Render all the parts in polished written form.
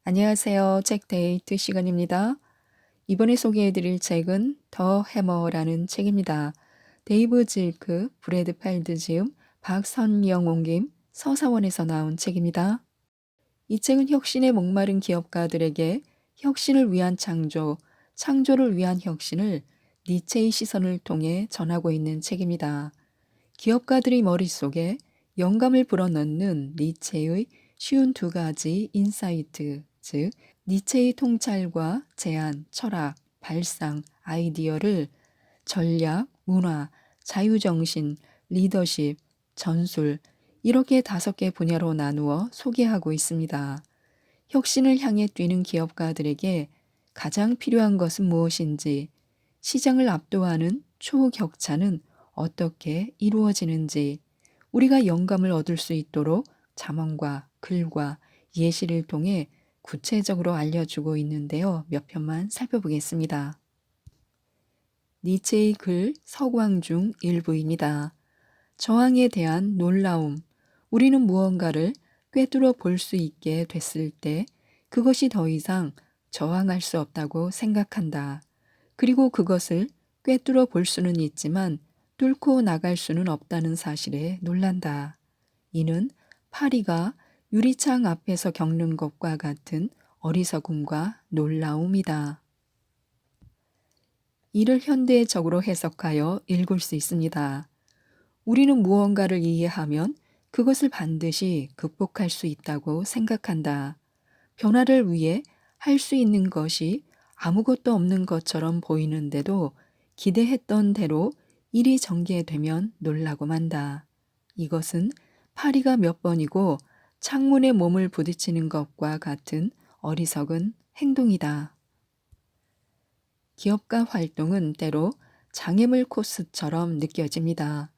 안녕하세요. 책 데이트 시간입니다. 이번에 소개해드릴 책은 더 해머라는 책입니다. 데이브 질크, 브래드 팔드 지음, 박선영 옮김, 서사원에서 나온 책입니다. 이 책은 혁신에 목마른 기업가들에게 혁신을 위한 창조, 창조를 위한 혁신을 니체의 시선을 통해 전하고 있는 책입니다. 기업가들의 머릿속에 영감을 불어넣는 니체의 쉬운 두 가지 인사이트, 즉 니체의 통찰과 제안, 철학, 발상, 아이디어를 전략, 문화, 자유정신, 리더십, 전술 이렇게 5개 분야로 나누어 소개하고 있습니다. 혁신을 향해 뛰는 기업가들에게 가장 필요한 것은 무엇인지, 시장을 압도하는 초격차는 어떻게 이루어지는지, 우리가 영감을 얻을 수 있도록 자문과 글과 예시를 통해 구체적으로 알려주고 있는데요. 몇 편만 살펴보겠습니다. 니체의 글 서광 중 일부입니다. 저항에 대한 놀라움. 우리는 무언가를 꿰뚫어 볼 수 있게 됐을 때 그것이 더 이상 저항할 수 없다고 생각한다. 그리고 그것을 꿰뚫어 볼 수는 있지만 뚫고 나갈 수는 없다는 사실에 놀란다. 이는 파리가 유리창 앞에서 겪는 것과 같은 어리석음과 놀라움이다. 이를 현대적으로 해석하여 읽을 수 있습니다. 우리는 무언가를 이해하면 그것을 반드시 극복할 수 있다고 생각한다. 변화를 위해 할 수 있는 것이 아무것도 없는 것처럼 보이는데도 기대했던 대로 일이 전개되면 놀라고 만다. 이것은 파리가 몇 번이고 창문에 몸을 부딪히는 것과 같은 어리석은 행동이다. 기업가 활동은 때로 장애물 코스처럼 느껴집니다.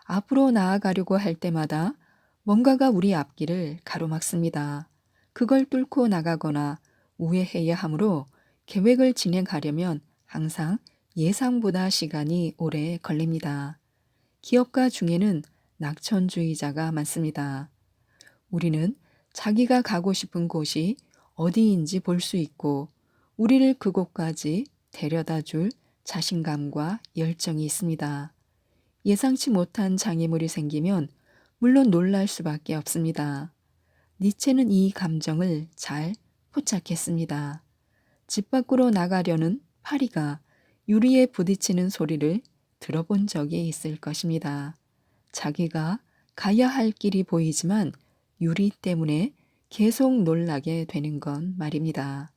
앞으로 나아가려고 할 때마다 뭔가가 우리 앞길을 가로막습니다. 그걸 뚫고 나가거나 우회해야 하므로 계획을 진행하려면 항상 예상보다 시간이 오래 걸립니다. 기업가 중에는 낙천주의자가 많습니다. 우리는 자기가 가고 싶은 곳이 어디인지 볼 수 있고 우리를 그곳까지 데려다 줄 자신감과 열정이 있습니다. 예상치 못한 장애물이 생기면 물론 놀랄 수밖에 없습니다. 니체는 이 감정을 잘 포착했습니다. 집 밖으로 나가려는 파리가 유리에 부딪히는 소리를 들어본 적이 있을 것입니다. 자기가 가야 할 길이 보이지만 유리 때문에 계속 놀라게 되는 건 말입니다.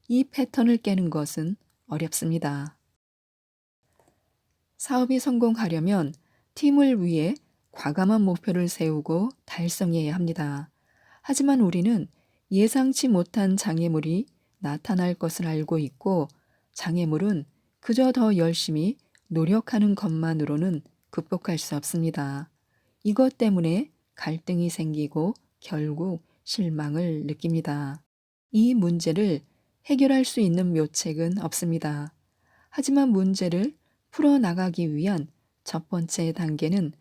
이 패턴을 깨는 것은 어렵습니다. 사업이 성공하려면 팀을 위해 과감한 목표를 세우고 달성해야 합니다. 하지만 우리는 예상치 못한 장애물이 나타날 것을 알고 있고 장애물은 그저 더 열심히 노력하는 것만으로는 극복할 수 없습니다. 이것 때문에 갈등이 생기고 결국 실망을 느낍니다. 이 문제를 해결할 수 있는 묘책은 없습니다. 하지만 문제를 풀어나가기 위한 첫 번째 단계는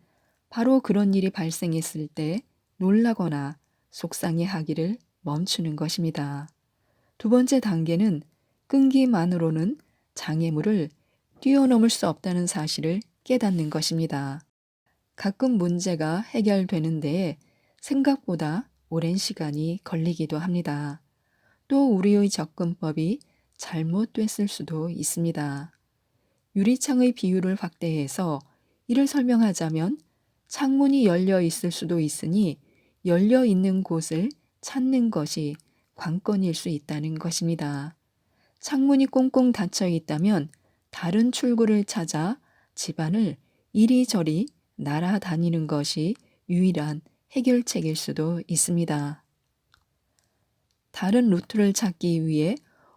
바로 그런 일이 발생했을 때 놀라거나 속상해하기를 멈추는 것입니다. 두 번째 단계는 끈기만으로는 장애물을 뛰어넘을 수 없다는 사실을 깨닫는 것입니다. 가끔 문제가 해결되는 데에 생각보다 오랜 시간이 걸리기도 합니다. 또 우리의 접근법이 잘못됐을 수도 있습니다. 유리창의 비율을 확대해서 이를 설명하자면 창문이 열려 있을 수도 있으니 열려 있는 곳을 찾는 것이 관건일 수 있다는 것입니다. 창문이 꽁꽁 닫혀 있다면 다른 출구를 찾아 집안을 이리저리 날아다니는 것이 유일한 해결책일 수도 있습니다. 다른 루트를 찾기 위해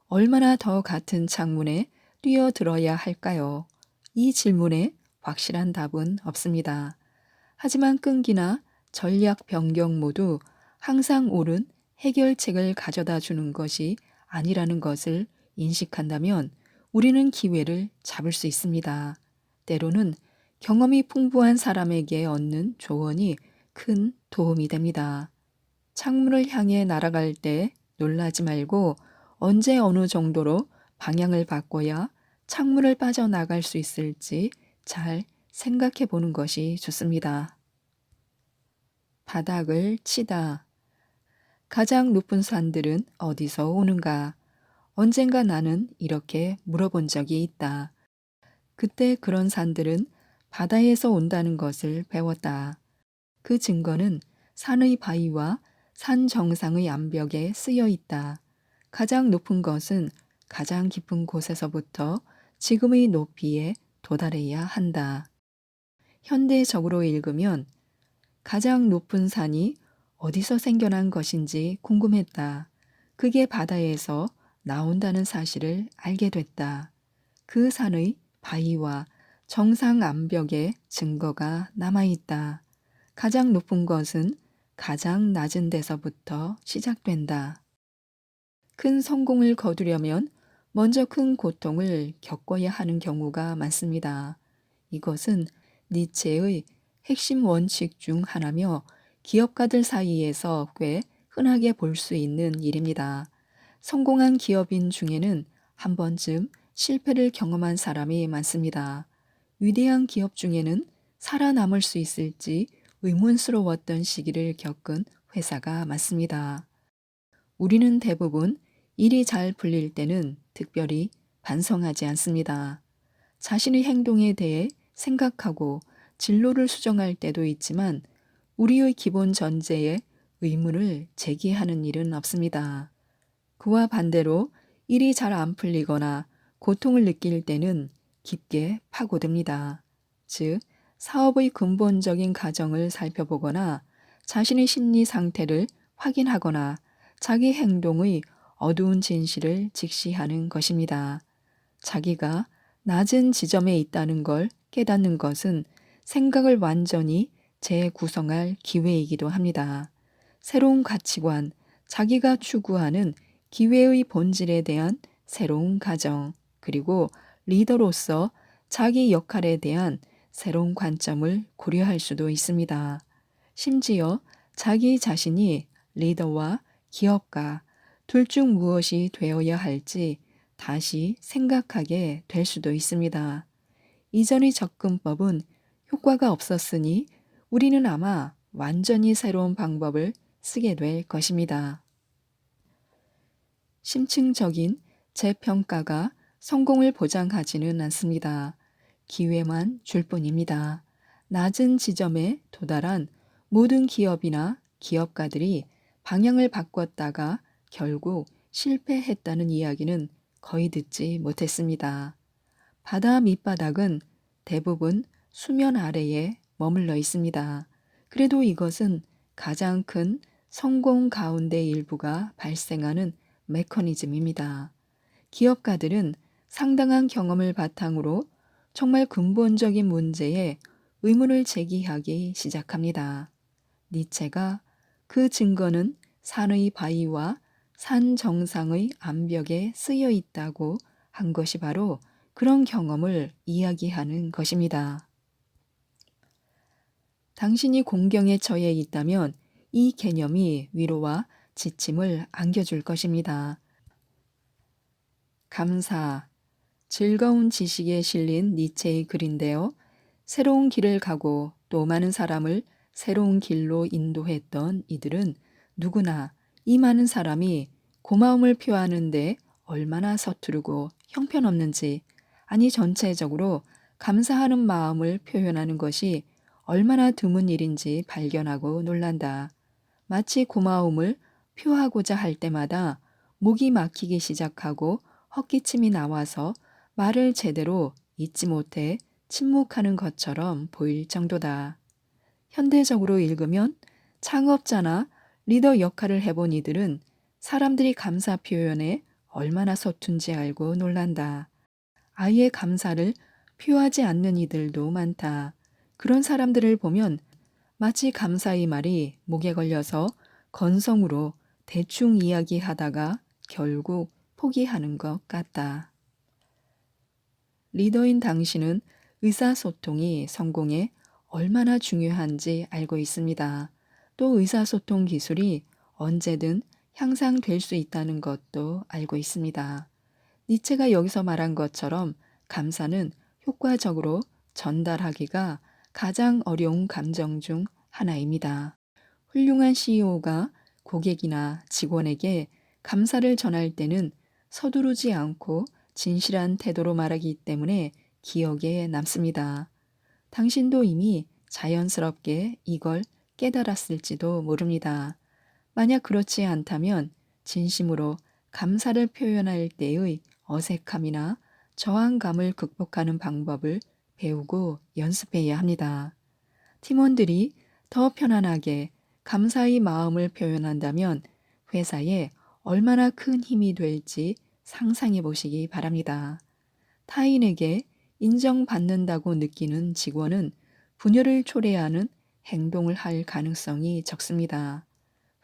얼마나 더 같은 창문에 뛰어들어야 할까요? 이 질문에 확실한 답은 없습니다. 하지만 끈기나 전략 변경 모두 항상 옳은 해결책을 가져다 주는 것이 아니라는 것을 인식한다면 우리는 기회를 잡을 수 있습니다. 때로는 경험이 풍부한 사람에게 얻는 조언이 큰 도움이 됩니다. 창문을 향해 날아갈 때 놀라지 말고 언제 어느 정도로 방향을 바꿔야 창문을 빠져나갈 수 있을지 잘 생각해 보는 것이 좋습니다. 바닥을 치다. 가장 높은 산들은 어디서 오는가? 언젠가 나는 이렇게 물어본 적이 있다. 그때 그런 산들은 바다에서 온다는 것을 배웠다. 그 증거는 산의 바위와 산 정상의 암벽에 쓰여 있다. 가장 높은 것은 가장 깊은 곳에서부터 지금의 높이에 도달해야 한다. 현대적으로 읽으면 가장 높은 산이 어디서 생겨난 것인지 궁금했다. 그게 바다에서 나온다는 사실을 알게 됐다. 그 산의 바위와 정상 암벽에 증거가 남아있다. 가장 높은 것은 가장 낮은 데서부터 시작된다. 큰 성공을 거두려면 먼저 큰 고통을 겪어야 하는 경우가 많습니다. 이것은 니체의 핵심 원칙 중 하나며 기업가들 사이에서 꽤 흔하게 볼 수 있는 일입니다. 성공한 기업인 중에는 한 번쯤 실패를 경험한 사람이 많습니다. 위대한 기업 중에는 살아남을 수 있을지 의문스러웠던 시기를 겪은 회사가 많습니다. 우리는 대부분 일이 잘 풀릴 때는 특별히 반성하지 않습니다. 자신의 행동에 대해 생각하고 진로를 수정할 때도 있지만 우리의 기본 전제에 의문을 제기하는 일은 없습니다. 그와 반대로 일이 잘 안 풀리거나 고통을 느낄 때는 깊게 파고듭니다. 즉, 사업의 근본적인 가정을 살펴보거나 자신의 심리 상태를 확인하거나 자기 행동의 어두운 진실을 직시하는 것입니다. 자기가 낮은 지점에 있다는 걸 깨닫는 것은 생각을 완전히 재구성할 기회이기도 합니다. 새로운 가치관, 자기가 추구하는 기회의 본질에 대한 새로운 가정, 그리고 리더로서 자기 역할에 대한 새로운 관점을 고려할 수도 있습니다. 심지어 자기 자신이 리더와 기업가 둘 중 무엇이 되어야 할지 다시 생각하게 될 수도 있습니다. 이전의 접근법은 효과가 없었으니 우리는 아마 완전히 새로운 방법을 쓰게 될 것입니다. 심층적인 재평가가 성공을 보장하지는 않습니다. 기회만 줄 뿐입니다. 낮은 지점에 도달한 모든 기업이나 기업가들이 방향을 바꿨다가 결국 실패했다는 이야기는 거의 듣지 못했습니다. 바다 밑바닥은 대부분 수면 아래에 머물러 있습니다. 그래도 이것은 가장 큰 성공 가운데 일부가 발생하는 메커니즘입니다. 기업가들은 상당한 경험을 바탕으로 정말 근본적인 문제에 의문을 제기하기 시작합니다. 니체가 그 증거는 산의 바위와 산 정상의 암벽에 쓰여 있다고 한 것이 바로 그런 경험을 이야기하는 것입니다. 당신이 공경에 처해 있다면 이 개념이 위로와 지침을 안겨줄 것입니다. 감사. 즐거운 지식에 실린 니체의 글인데요. 새로운 길을 가고 또 많은 사람을 새로운 길로 인도했던 이들은 누구나 이 많은 사람이 고마움을 표하는데 얼마나 서투르고 형편없는지, 아니 전체적으로 감사하는 마음을 표현하는 것이 얼마나 드문 일인지 발견하고 놀란다. 마치 고마움을 표하고자 할 때마다 목이 막히기 시작하고 헛기침이 나와서 말을 제대로 잇지 못해 침묵하는 것처럼 보일 정도다. 현대적으로 읽으면 창업자나 리더 역할을 해본 이들은 사람들이 감사 표현에 얼마나 서툰지 알고 놀란다. 아예 감사를 표하지 않는 이들도 많다. 그런 사람들을 보면 마치 감사의 말이 목에 걸려서 건성으로 대충 이야기하다가 결국 포기하는 것 같다. 리더인 당신은 의사소통이 성공에 얼마나 중요한지 알고 있습니다. 또 의사소통 기술이 언제든 향상될 수 있다는 것도 알고 있습니다. 니체가 여기서 말한 것처럼 감사는 효과적으로 전달하기가 가장 어려운 감정 중 하나입니다. 훌륭한 CEO가 고객이나 직원에게 감사를 전할 때는 서두르지 않고 진실한 태도로 말하기 때문에 기억에 남습니다. 당신도 이미 자연스럽게 이걸 깨달았을지도 모릅니다. 만약 그렇지 않다면 진심으로 감사를 표현할 때의 어색함이나 저항감을 극복하는 방법을 배우고 연습해야 합니다. 팀원들이 더 편안하게 감사의 마음을 표현한다면 회사에 얼마나 큰 힘이 될지 상상해 보시기 바랍니다. 타인에게 인정받는다고 느끼는 직원은 분열을 초래하는 행동을 할 가능성이 적습니다.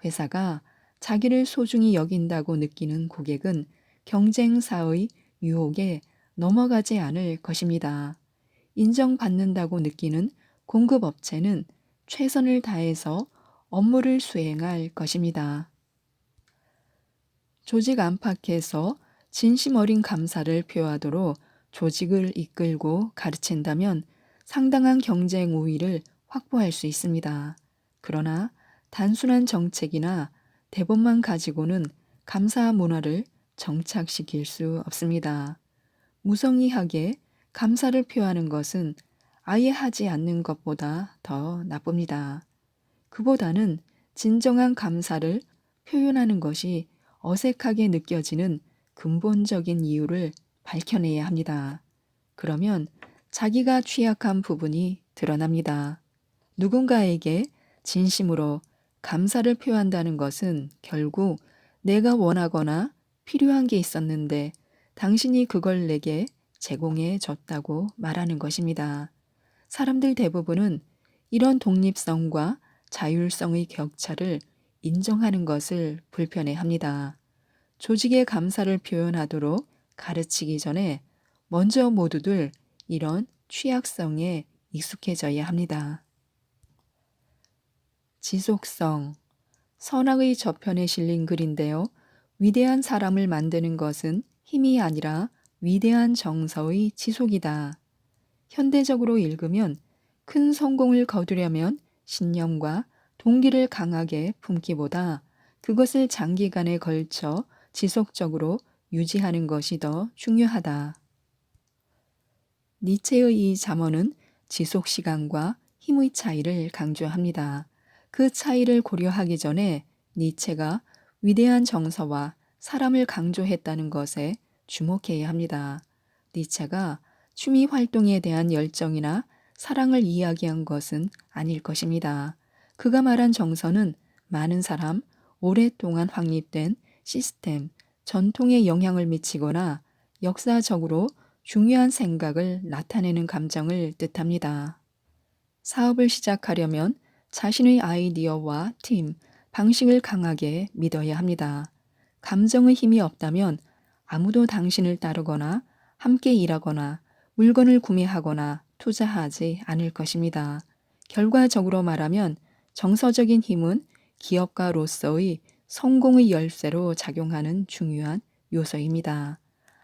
회사가 자기를 소중히 여긴다고 느끼는 고객은 경쟁사의 유혹에 넘어가지 않을 것입니다. 인정받는다고 느끼는 공급업체는 최선을 다해서 업무를 수행할 것입니다. 조직 안팎에서 진심 어린 감사를 표하도록 조직을 이끌고 가르친다면 상당한 경쟁 우위를 확보할 수 있습니다. 그러나 단순한 정책이나 대본만 가지고는 감사 문화를 정착시킬 수 없습니다. 무성의하게 감사를 표하는 것은 아예 하지 않는 것보다 더 나쁩니다. 그보다는 진정한 감사를 표현하는 것이 어색하게 느껴지는 근본적인 이유를 밝혀내야 합니다. 그러면 자기가 취약한 부분이 드러납니다. 누군가에게 진심으로 감사를 표한다는 것은 결국 내가 원하거나 필요한 게 있었는데 당신이 그걸 내게 제공해 줬다고 말하는 것입니다. 사람들 대부분은 이런 독립성과 자율성의 격차를 인정하는 것을 불편해 합니다. 조직의 감사를 표현하도록 가르치기 전에 먼저 모두들 이런 취약성에 익숙해져야 합니다. 지속성. 선악의 저편에 실린 글인데요. 위대한 사람을 만드는 것은 힘이 아니라 위대한 정서의 지속이다. 현대적으로 읽으면 큰 성공을 거두려면 신념과 동기를 강하게 품기보다 그것을 장기간에 걸쳐 지속적으로 유지하는 것이 더 중요하다. 니체의 이 잠언은 지속 시간과 힘의 차이를 강조합니다. 그 차이를 고려하기 전에 니체가 위대한 정서와 사람을 강조했다는 것에 주목해야 합니다. 니체가 취미 활동에 대한 열정이나 사랑을 이야기한 것은 아닐 것입니다. 그가 말한 정서는 많은 사람, 오랫동안 확립된 시스템, 전통에 영향을 미치거나 역사적으로 중요한 생각을 나타내는 감정을 뜻합니다. 사업을 시작하려면 자신의 아이디어와 팀, 방식을 강하게 믿어야 합니다. 감정의 힘이 없다면 아무도 당신을 따르거나 함께 일하거나 물건을 구매하거나 투자하지 않을 것입니다. 결과적으로 말하면 정서적인 힘은 기업가로서의 성공의 열쇠로 작용하는 중요한 요소입니다.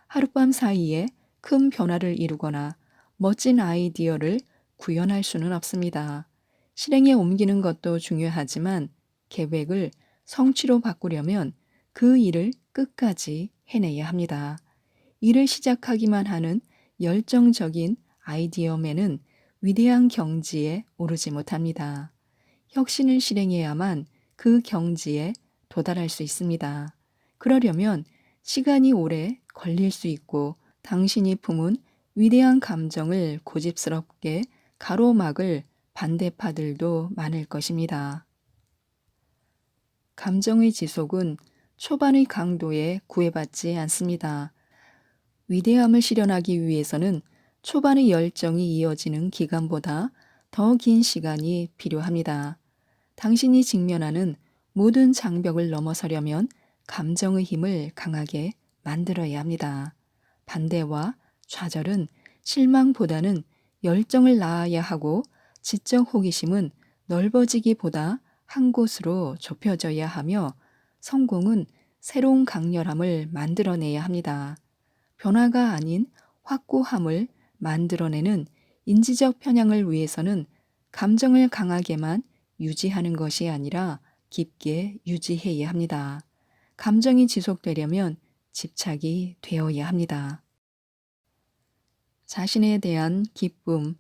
하룻밤 사이에 큰 변화를 이루거나 멋진 아이디어를 구현할 수는 없습니다. 실행에 옮기는 것도 중요하지만 계획을 성취로 바꾸려면 그 일을 끝까지 해내야 합니다. 일을 시작하기만 하는 열정적인 아이디어맨은 위대한 경지에 오르지 못합니다. 혁신을 실행해야만 그 경지에 도달할 수 있습니다. 그러려면 시간이 오래 걸릴 수 있고 당신이 품은 위대한 감정을 고집스럽게 가로막을 반대파들도 많을 것입니다. 감정의 지속은 초반의 강도에 구애받지 않습니다. 위대함을 실현하기 위해서는 초반의 열정이 이어지는 기간보다 더 긴 시간이 필요합니다. 당신이 직면하는 모든 장벽을 넘어서려면 감정의 힘을 강하게 만들어야 합니다. 반대와 좌절은 실망보다는 열정을 낳아야 하고 지적 호기심은 넓어지기보다 한 곳으로 좁혀져야 하며 성공은 새로운 강렬함을 만들어내야 합니다. 변화가 아닌 확고함을 만들어내는 인지적 편향을 위해서는 감정을 강하게만 유지하는 것이 아니라 깊게 유지해야 합니다. 감정이 지속되려면 집착이 되어야 합니다. 자신에 대한 기쁨.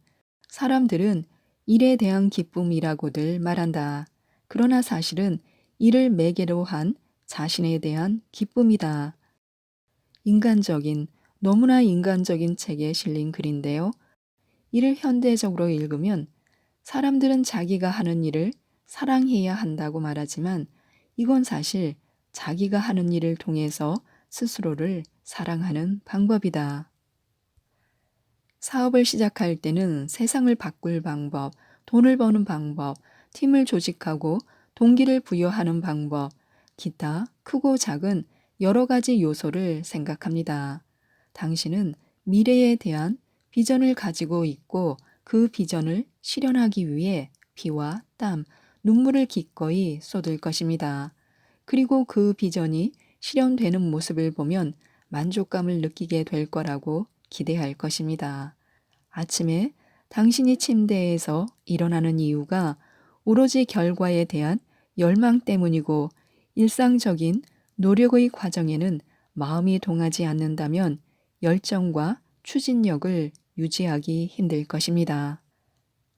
사람들은 일에 대한 기쁨이라고들 말한다. 그러나 사실은 이를 매개로 한 자신에 대한 기쁨이다. 인간적인, 너무나 인간적인 책에 실린 글인데요. 이를 현대적으로 읽으면 사람들은 자기가 하는 일을 사랑해야 한다고 말하지만 이건 사실 자기가 하는 일을 통해서 스스로를 사랑하는 방법이다. 사업을 시작할 때는 세상을 바꿀 방법, 돈을 버는 방법, 팀을 조직하고 동기를 부여하는 방법, 기타 크고 작은 여러 가지 요소를 생각합니다. 당신은 미래에 대한 비전을 가지고 있고 그 비전을 실현하기 위해 피와 땀, 눈물을 기꺼이 쏟을 것입니다. 그리고 그 비전이 실현되는 모습을 보면 만족감을 느끼게 될 거라고 기대할 것입니다. 아침에 당신이 침대에서 일어나는 이유가 오로지 결과에 대한 열망 때문이고 일상적인 노력의 과정에는 마음이 동하지 않는다면 열정과 추진력을 유지하기 힘들 것입니다.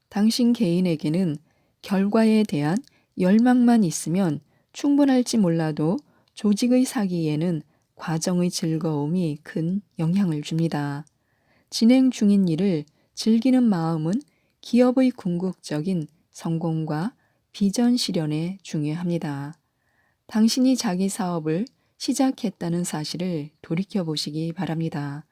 당신 개인에게는 결과에 대한 열망만 있으면 충분할지 몰라도 조직의 사기에는 과정의 즐거움이 큰 영향을 줍니다. 진행 중인 일을 즐기는 마음은 기업의 궁극적인 성공과 비전 실현에 중요합니다. 당신이 자기 사업을 시작했다는 사실을 돌이켜 보시기 바랍니다.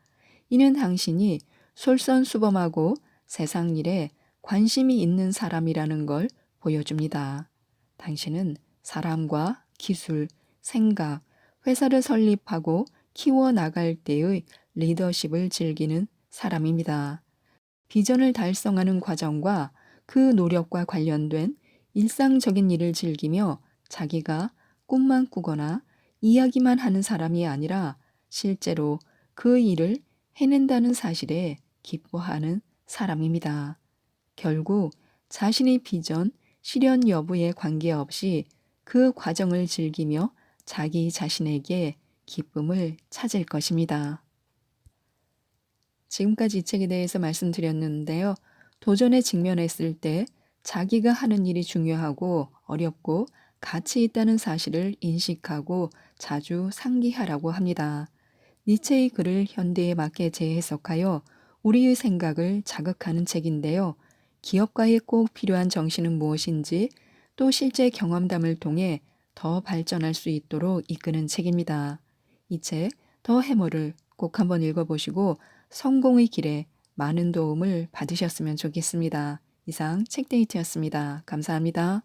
이는 당신이 솔선수범하고 세상 일에 관심이 있는 사람이라는 걸 보여줍니다. 당신은 사람과 기술, 생각, 회사를 설립하고 키워 나갈 때의 리더십을 즐기는 사람입니다. 비전을 달성하는 과정과 그 노력과 관련된 일상적인 일을 즐기며 자기가 꿈만 꾸거나 이야기만 하는 사람이 아니라 실제로 그 일을 해낸다는 사실에 기뻐하는 사람입니다. 결국 자신의 비전 실현 여부에 관계없이 그 과정을 즐기며 자기 자신에게 기쁨을 찾을 것입니다. 지금까지 이 책에 대해서 말씀드렸는데요. 도전에 직면했을 때 자기가 하는 일이 중요하고 어렵고 가치 있다는 사실을 인식하고 자주 상기하라고 합니다. 니체의 글을 현대에 맞게 재해석하여 우리의 생각을 자극하는 책인데요. 기업가에 꼭 필요한 정신은 무엇인지 또 실제 경험담을 통해 더 발전할 수 있도록 이끄는 책입니다. 이 책 더 해머를 꼭 한번 읽어보시고 성공의 길에 많은 도움을 받으셨으면 좋겠습니다. 이상 책데이트였습니다. 감사합니다.